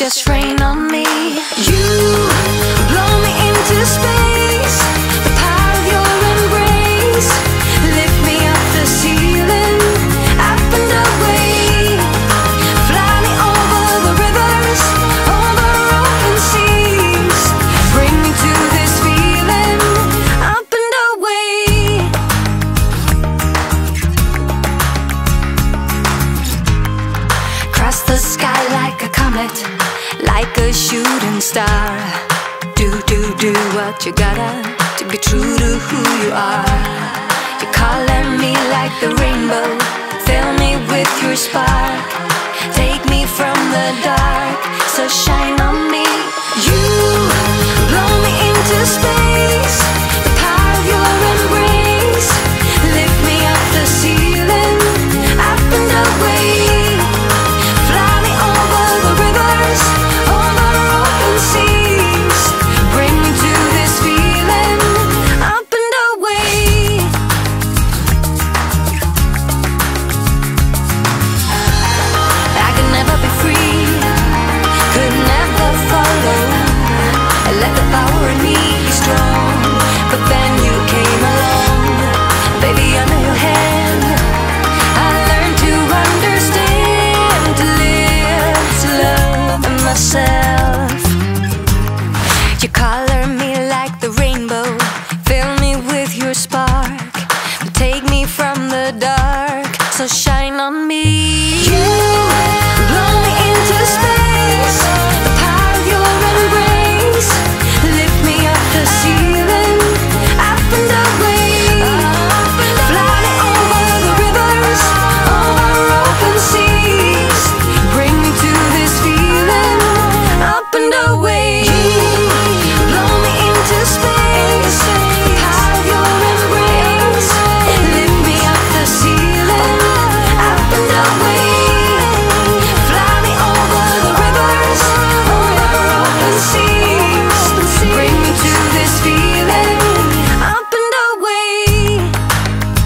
just rain on me. You blow me into space, the power of your embrace. Lift me up the ceiling, up and away. Fly me over the rivers, over open seas. Bring me to this feeling, up and away. Cross the sky like a comet, like a shooting star. Do what you gotta to be true to who you are. You're calling me like the rainbow, fill me with your spark. Take me from the dark, so shine on me. You blow me into space, the power of your embrace. Lift me up the ceiling, up and away. Fly me over the rivers, over open seas. Bring me to this feeling, up and away. I could never be free, could never follow. I let the power in me be strong, but then you came along. Baby, under your hand, I learned to understand, to live, to love myself. You color me like the rainbow, fill me with your spark. Take me from the dark, so shine on me. You blow me into space, the power of your embrace. Lift me up the ceiling, up and away. Fly me over the rivers, over open seas. Bring me to this feeling, up and away. Blow me into space, the power of your embrace. Lift me up the ceiling, up and away. Fly me over the rivers, over open seas. Bring me to this feeling, up and away,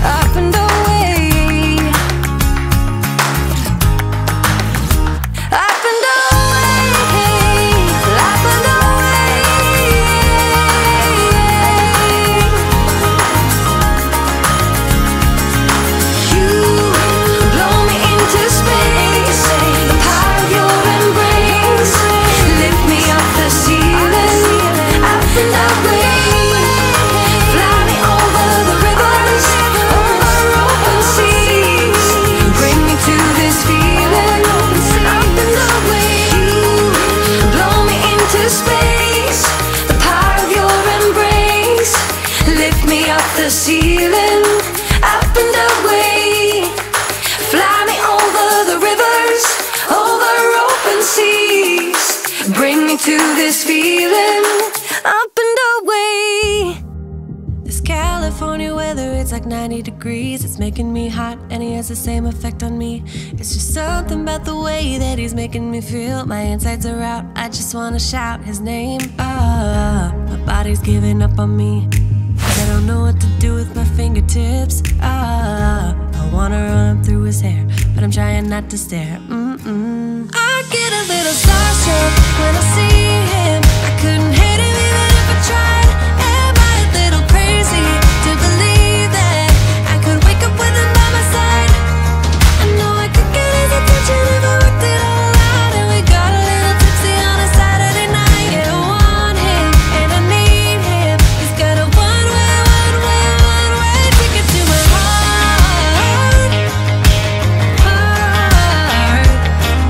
up and away, up and away, up and away. You blow me into space, the power of your embrace. Lift me up the ceiling, up and away. Fly me over the rivers, over open seas. Bring me to this feeling, up and away. You blow me into space, the power of your embrace. Lift me up the ceiling, up and away. Fly me over the rivers, over open seas. Bring me to this feeling, up and away. This California weather, it's like 90 degrees. It's making me hot and he has the same effect on me. It's just something about the way that he's making me feel. My insides are out, I just wanna shout his name. My body's giving up on me, 'cause I don't know what to do with my fingertips. I wanna run up through his hair, but I'm trying not to stare. I get a little starstruck when I see him. I couldn't hit him even if I tried. Am I a little crazy to believe that I could wake up with him by my side? I know I could get his attention if I worked it all out. And we got a little tipsy on a Saturday night. Yeah, I want him and I need him. He's got a one-way ticket to my heart.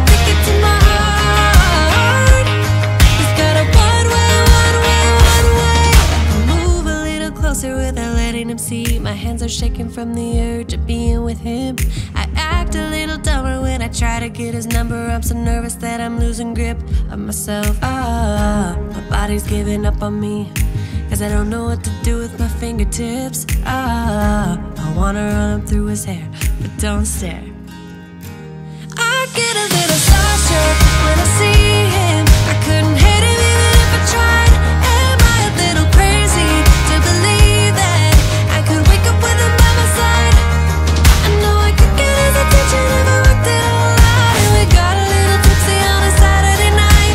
Ticket to my heart. He's got a one-way. Move a little closer without letting him see. My hands are shaking from the urge of being with him. I act a little dumber when I try to get his number. I'm so nervous that I'm losing grip of myself. My body's giving up on me, 'cause I don't know what to do with my fingertips. I wanna run up through his hair, but don't stare. I get a little starstruck when I see him. I couldn't hit him even if I tried. Am I a little crazy to believe that I could wake up with him by my side? I know I could get his attention if I worked it all out. And we got a little tipsy on a Saturday night.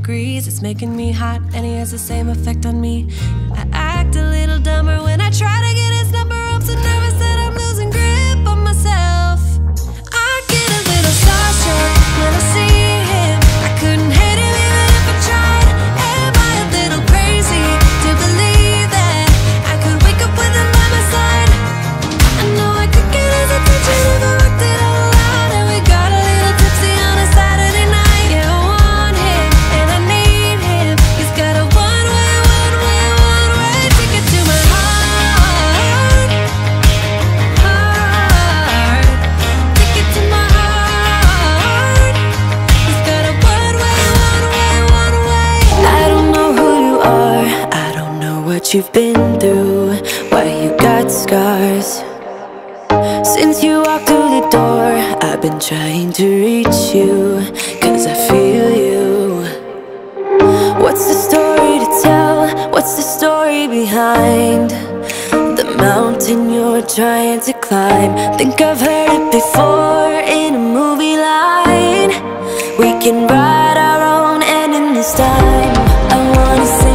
degrees. It's making me hot, and he has the same effect on me. I act a little dumber when I try to get his number. I'm so nervous that I'm losing grip on myself. I get a little starstruck when I see him. I couldn't hate him even if I tried. Am I a little crazy to believe that I could wake up with him by my side? I know I could get his attention if I worked it all out. And we got a little tipsy on a Saturday night. Yeah, I want him and I need him. He's got a one-way ticket to my heart. Ticket to my heart. He's got a one-way. I don't know who you are. I don't know what you've been through, why you got scars. Since you walked through the door, I've been trying to reach you, 'cause I feel you. What's the story to tell? What's the story behind the mountain you're trying to climb? Think I've heard it before in a movie line. We can write our own ending this time. I wanna say